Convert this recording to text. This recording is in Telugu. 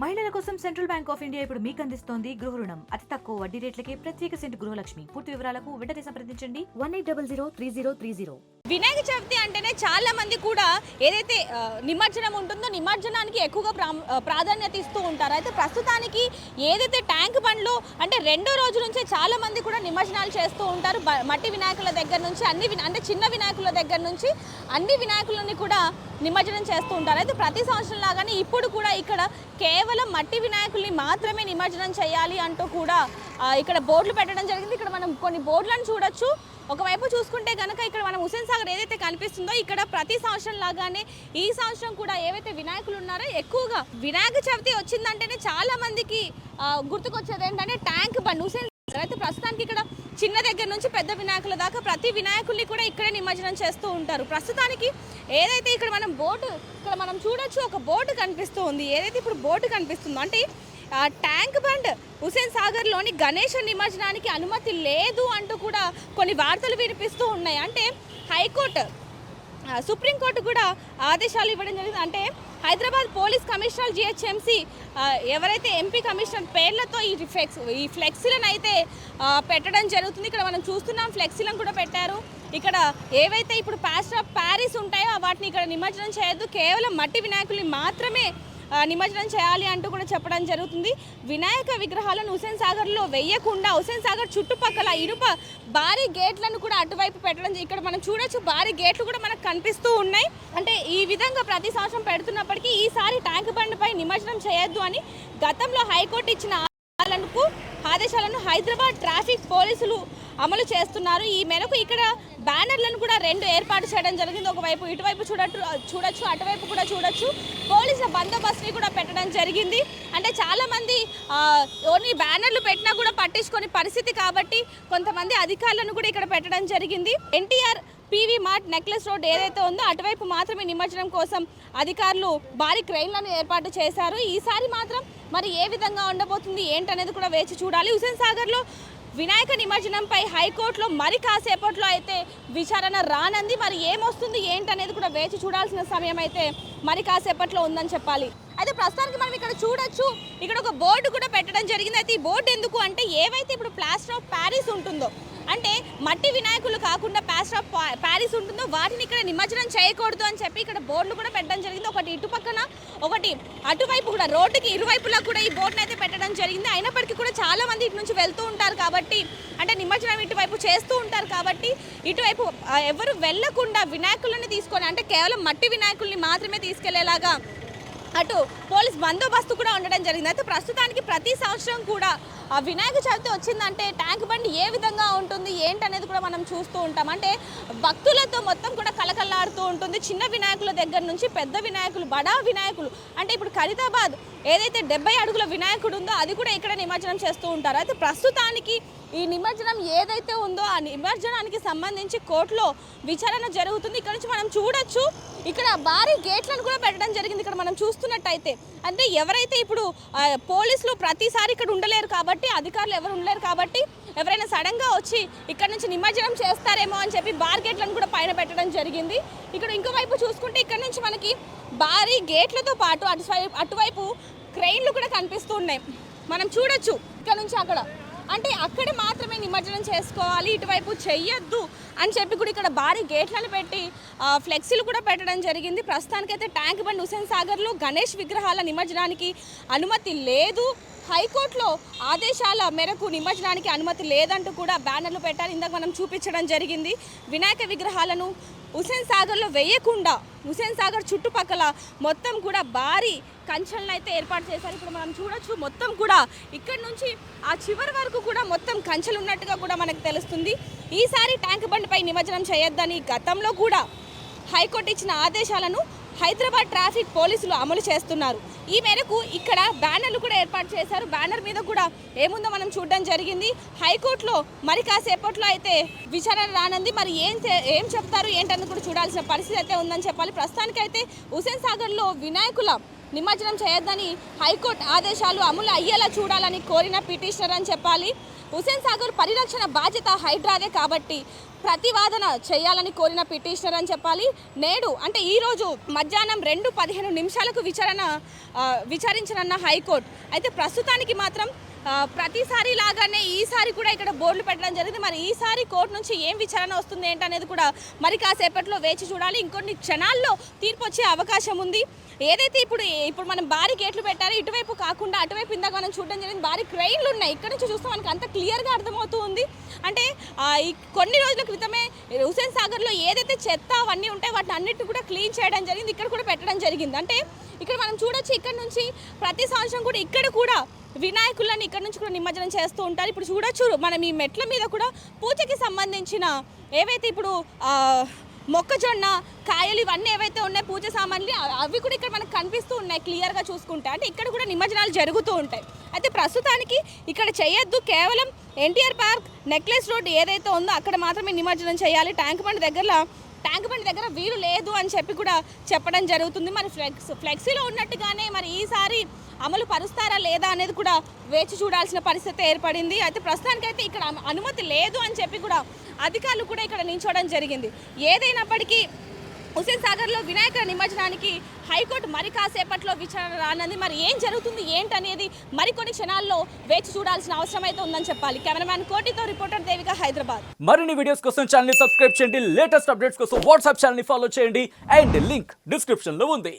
మహిళల కోసం సెంట్రల్ బ్యాంక్ ఆఫ్ ఇండియా ఇప్పుడు మీకు అందిస్తోంది గృహ రుణం. అతి తక్కువ వడ్డీ రేట్లకే ప్రత్యేక సెంటు గృహలక్ష్మి. పూర్తి వివరాలకు వెంటనే సంప్రదించండి 18003030. వినాయక చవితి అంటేనే చాలా మంది కూడా ఏదైతే నిమజ్జనం ఉంటుందో నిమజ్జనానికి ఎక్కువగా ప్రాధాన్యత ఇస్తూ ఉంటారు. అయితే ప్రస్తుతానికి ఏదైతే ట్యాంక్ బండ్లు అంటే రెండో రోజు నుంచే చాలా మంది కూడా నిమజ్జనాలు చేస్తూ ఉంటారు. మట్టి వినాయకుల దగ్గర నుంచి అంటే చిన్న వినాయకుల దగ్గర నుంచి అన్ని వినాయకులని కూడా నిమజ్జనం చేస్తూ ఉంటారు. అయితే ప్రతి సంవత్సరం లాగానే ఇప్పుడు కూడా ఇక్కడ కేవలం మట్టి వినాయకుల్ని మాత్రమే నిమజ్జనం చేయాలి అంటూ కూడా ఇక్కడ బోర్డులు పెట్టడం జరిగింది. ఇక్కడ మనం కొన్ని బోర్డులను చూడొచ్చు. ఒకవైపు చూసుకుంటే కనుక ఇక్కడ మనం హుస్సేన్ సాగర్ ఏదైతే కనిపిస్తుందో ఇక్కడ ప్రతి సంవత్సరం లాగానే ఈ సంవత్సరం కూడా ఏవైతే వినాయకులు ఉన్నారో ఎక్కువగా వినాయక చవితి వచ్చిందంటేనే చాలా మందికి గుర్తుకొచ్చేది ఏంటంటే ట్యాంక్ బండ్ హుస్సేన్ సాగర్. అయితే ప్రస్తుతానికి ఇక్కడ చిన్న దగ్గర నుంచి పెద్ద వినాయకుల దాకా ప్రతి వినాయకుల్ని కూడా ఇక్కడే నిమజ్జనం చేస్తూ ఉంటారు. ప్రస్తుతానికి ఏదైతే ఇక్కడ మనం చూడొచ్చు, ఒక బోర్డు కనిపిస్తూ ఉంది. ఏదైతే ఇప్పుడు బోర్డు కనిపిస్తుందో అంటే ట్యాంక్ బండ్ హుస్సేన్ సాగర్లోని గణేష నిమజ్జనానికి అనుమతి లేదు అంటూ కూడా కొన్ని వార్తలు వినిపిస్తూ ఉన్నాయి. అంటే హైకోర్టు సుప్రీంకోర్టు కూడా ఆదేశాలు ఇవ్వడం జరిగింది. అంటే హైదరాబాద్ పోలీస్ కమిషనర్ జిహెచ్ఎంసీ ఎవరైతే ఎంపీ కమిషనర్ పేర్లతో ఈ ఫ్లెక్సీలను అయితే పెట్టడం జరుగుతుంది. ఇక్కడ మనం చూస్తున్నాం, ఫ్లెక్సీలను కూడా పెట్టారు. ఇక్కడ ఏవైతే ఇప్పుడు ప్లాస్టర్ ఆఫ్ ప్యారిస్ ఉంటాయో వాటిని ఇక్కడ నిమజ్జనం చేయొద్దు, కేవలం మట్టి వినాయకుల్ని మాత్రమే నిమజ్జనం చేయాలి అంటూ కూడా చెప్పడం జరుగుతుంది. వినాయక విగ్రహాలను హుస్సేన్ సాగర్లో వేయకుండా హుస్సేన్ సాగర్ చుట్టుపక్కల ఇనుప భారీ గేట్లను కూడా అటువైపు పెట్టడం, ఇక్కడ మనం చూడొచ్చు భారీ గేట్లు కూడా మనకు కనిపిస్తూ ఉన్నాయి. అంటే ఈ విధంగా ప్రతి సంవత్సరం పెడుతున్నప్పటికీ ఈసారి ట్యాంక్ బండ్పై నిమజ్జనం చేయొద్దు అని గతంలో హైకోర్టు ఇచ్చిన ఆదేశాలను హైదరాబాద్ ట్రాఫిక్ పోలీసులు అమలు చేస్తున్నారు. ఈ మేరకు ఇక్కడ బ్యానర్లను కూడా 2 ఏర్పాటు చేయడం జరిగింది. ఒకవైపు ఇటువైపు చూడొచ్చు, అటువైపు కూడా చూడొచ్చు. పోలీసుల బందోబస్తుని కూడా పెట్టడం జరిగింది. అంటే చాలామంది ఓన్లీ బ్యానర్లు పెట్టినా కూడా పట్టించుకొని పరిస్థితి కాబట్టి కొంతమంది అధికారులను కూడా ఇక్కడ పెట్టడం జరిగింది. NTR PV mart necklace road ఏదైతే ఉందో అటువైపు మాత్రమే నిమజ్జనం కోసం అధికారులు భారీ క్రెయిన్లను ఏర్పాటు చేశారు. ఈసారి మాత్రం మరి ఏ విధంగా ఉండబోతుంది ఏంటనేది కూడా వేచి చూడాలి. హుస్సేన్ సాగర్లో వినాయక నిమజ్జనంపై హైకోర్టులో మరి కాసేపట్లో అయితే విచారణ రానుంది. మరి ఏమొస్తుంది ఏంటనేది కూడా వేచి చూడాల్సిన సమయం అయితే మరి కాసేపట్లో ఉందని చెప్పాలి. అయితే ప్రస్తుతానికి మనం ఇక్కడ చూడొచ్చు, ఇక్కడ ఒక బోర్డు కూడా పెట్టడం జరిగింది. అయితే ఈ బోర్డు ఎందుకు అంటే ఏవైతే ఇప్పుడు ప్లాస్టర్ ఆఫ్ ప్యారిస్ ఉంటుందో అంటే మట్టి వినాయకులు కాకుండా ప్లాస్టర్ ఆఫ్ ప్యారిస్ ఉంటుందో వాటిని ఇక్కడ నిమజ్జనం చేయకూడదు అని చెప్పి ఇక్కడ బోర్డులు కూడా పెట్టడం జరిగింది. ఒకటి ఇటు పక్కన, ఒకటి అటువైపు కూడా, రోడ్డుకి ఇరువైపులా కూడా ఈ బోర్డును అయితే పెట్టడం జరిగింది. అయినప్పటికీ కూడా చాలా మంది ఇటు నుంచి వెళ్తూ ఉంటారు కాబట్టి, అంటే నిమజ్జనం ఇటువైపు చేస్తూ ఉంటారు కాబట్టి ఇటువైపు ఎవరు వెళ్లకుండా వినాయకులని తీసుకొని అంటే కేవలం మట్టి వినాయకుల్ని మాత్రమే తీసుకెళ్లేలాగా అటు పోలీస్ బందోబస్తు కూడా ఉండడం జరిగింది. అయితే ప్రస్తుతానికి ప్రతి సంవత్సరం కూడా ఆ వినాయక చవితి వచ్చిందంటే ట్యాంక్ బండ్ ఏ విధంగా ఉంటుంది ఏంటనేది కూడా మనం చూస్తూ ఉంటాం. అంటే భక్తులతో మొత్తం కూడా కలకల్లాడుతూ ఉంటుంది. చిన్న వినాయకుల దగ్గర నుంచి పెద్ద వినాయకులు, బడా వినాయకులు, అంటే ఇప్పుడు ఖరీదాబాద్ ఏదైతే 70 అడుగుల వినాయకుడు ఉందో అది కూడా ఇక్కడ నిమజ్జనం చేస్తూ ఉంటారు. అయితే ప్రస్తుతానికి ఈ నిమజ్జనం ఏదైతే ఉందో ఆ నిమజ్జనానికి సంబంధించి కోర్టులో విచారణ జరుగుతుంది. ఇక్కడ నుంచి మనం చూడొచ్చు, ఇక్కడ భారీ గేట్లను కూడా పెట్టడం జరిగింది. ఇక్కడ మనం చూస్తున్నట్టయితే అంటే ఎవరైతే ఇప్పుడు పోలీసులు ప్రతిసారి ఇక్కడ ఉండలేరు కాబట్టి, అధికారులు ఎవరు ఉండలేరు కాబట్టి ఎవరైనా సడన్గా వచ్చి ఇక్కడ నుంచి నిమజ్జనం చేస్తారేమో అని చెప్పి బార్ గేట్లను కూడా పైన పెట్టడం జరిగింది. ఇక్కడ ఇంకోవైపు చూసుకుంటే ఇక్కడ నుంచి మనకి భారీ గేట్లతో పాటు అటువైపు క్రెయిన్లు కూడా కనిపిస్తూ ఉన్నాయి. మనం చూడొచ్చు ఇక్కడ నుంచి అక్కడ, అంటే అక్కడ మాత్రమే నిమజ్జనం చేసుకోవాలి, ఇటువైపు చెయ్యొద్దు అని చెప్పి కూడా ఇక్కడ భారీ గేట్లను పెట్టి ఫ్లెక్సీలు కూడా పెట్టడం జరిగింది. ప్రస్తుతానికైతే ట్యాంక్ బండ్ హుస్సేన్ సాగర్లో గణేష్ విగ్రహాల నిమజ్జనానికి అనుమతి లేదు, హైకోర్టులో ఆదేశాల మేరకు నిమజ్జనానికి అనుమతి లేదంటూ కూడా బ్యానర్లు పెట్టారు. ఇందాక మనం చూపించడం జరిగింది. వినాయక విగ్రహాలను హుస్సేన్ సాగర్లో వేయకుండా హుస్సేన్ సాగర్ చుట్టుపక్కల మొత్తం కూడా భారీ కంచెలను అయితే ఏర్పాటు చేశారు. ఇప్పుడు మనం చూడొచ్చు, మొత్తం కూడా ఇక్కడ నుంచి ఆ చివరి వరకు కూడా మొత్తం కంచెలు ఉన్నట్టుగా కూడా మనకు తెలుస్తుంది. ఈసారి ట్యాంక్ బండ్పై నిమజ్జనం చేయొద్దని గతంలో కూడా హైకోర్టు ఇచ్చిన ఆదేశాలను హైదరాబాద్ ట్రాఫిక్ పోలీసులు అమలు చేస్తున్నారు. ఈ మేరకు ఇక్కడ బ్యానర్లు కూడా ఏర్పాటు చేశారు. బ్యానర్ మీద కూడా ఏముందో మనం చూడడం జరిగింది. హైకోర్టులో మరి కాసేపట్లో అయితే విచారణ రానుంది. మరి ఏం చెప్తారు ఏంటని కూడా చూడాల్సిన పరిస్థితి అయితే ఉందని చెప్పాలి. ప్రస్తుతానికైతే హుస్సేన్ సాగర్లో వినాయకుల నిమజ్జనం చేయొద్దని హైకోర్టు ఆదేశాలు అమలు అయ్యేలా చూడాలని కోరిన పిటిషనర్ అని చెప్పాలి. హుస్సేన్ సాగర్ పరిరక్షణ బాధ్యత హైడ్రాదే కాబట్టి ప్రతివాదన చేయాలని కోరిన పిటిషనర్ అని చెప్పాలి. నేడు అంటే ఈరోజు మధ్యాహ్నం 2:15 విచారించనున్న హైకోర్టు. అయితే ప్రస్తుతానికి మాత్రం ప్రతిసారి లాగానే ఈసారి కూడా ఇక్కడ బోర్డులు పెట్టడం జరిగింది. మరి ఈసారి కోర్టు నుంచి ఏం విచారణ వస్తుంది ఏంటనేది కూడా మరి కాసేపట్లో వేచి చూడాలి. ఇంకొన్ని క్షణాల్లో తీర్పు వచ్చే అవకాశం ఉంది. ఏదైతే ఇప్పుడు మనం భారీ గేట్లు పెట్టారో ఇటువైపు కాకుండా అటువైపు ఇందాక మనం చూడడం జరిగింది. భారీ క్రెయిన్లు ఉన్నాయి. ఇక్కడ నుంచి చూస్తే మనకు అంత క్లియర్గా అర్థమవుతూ ఉంది. అంటే కొన్ని రోజుల క్రితమే హుస్సేన్ సాగర్లో ఏదైతే చెత్త అవన్నీ ఉంటాయో వాటిని అన్నిటిని కూడా క్లీన్ చేయడం జరిగింది. ఇక్కడ కూడా పెట్టడం జరిగింది. అంటే ఇక్కడ మనం చూడొచ్చు, ఇక్కడ నుంచి ప్రతి సంవత్సరం కూడా ఇక్కడ కూడా వినాయకులని ఇక్కడ నుంచి కూడా నిమజ్జనం చేస్తూ ఉంటారు. ఇప్పుడు చూడొచ్చు మనం ఈ మెట్ల మీద కూడా పూజకి సంబంధించిన ఏవైతే ఇప్పుడు మొక్కజొన్న కాయలు ఇవన్నీ ఏవైతే ఉన్నాయి పూజ సామాన్లు అవి కూడా ఇక్కడ మనకు కనిపిస్తూ ఉన్నాయి క్లియర్గా చూసుకుంటే. అంటే ఇక్కడ కూడా నిమజ్జనాలు జరుగుతూ ఉంటాయి. అయితే ప్రస్తుతానికి ఇక్కడ చేయొద్దు, కేవలం ఎన్టీఆర్ పార్క్ నెక్లెస్ రోడ్ ఏదైతే ఉందో అక్కడ మాత్రమే నిమజ్జనం చేయాలి. ట్యాంక్ బండ్ దగ్గర వీలు లేదు అని చెప్పి కూడా చెప్పడం జరుగుతుంది. మరి ఫ్లెక్సీలో ఉన్నట్టుగానే మరి ఈసారి అమలు పరుస్తారా లేదా అనేది కూడా వేచి చూడాల్సిన పరిస్థితి ఏర్పడింది. అయితే ప్రస్తుతానికైతే ఇక్కడ అనుమతి లేదు అని చెప్పి కూడా అధికారులు కూడా ఇక్కడ నిల్చోవడం జరిగింది. ఏదైనప్పటికీ హుస్సేన్ సాగర్లో వినాయక నిమజ్జనానికి హైకోర్టు మరి కాసేపట్లో విచారణ రానుంది. మరి ఏం జరుగుతుంది ఏంటనేది మరికొన్ని క్షణాల్లో వేచి చూడాల్సిన అవసరం అయితే ఉందని చెప్పాలి. కెమెరామ్యాన్ కోటితో రిపోర్టర్ దేవిక, హైదరాబాద్. మరిన్ని వీడియోస్ కోసం ఛానల్ ని సబ్స్క్రైబ్ చేయండి. లేటెస్ట్ అప్డేట్స్ కోసం వాట్సాప్ ఛానల్ ని ఫాలో చేయండి. అండ్ లింక్ డిస్క్రిప్షన్ లో ఉంది.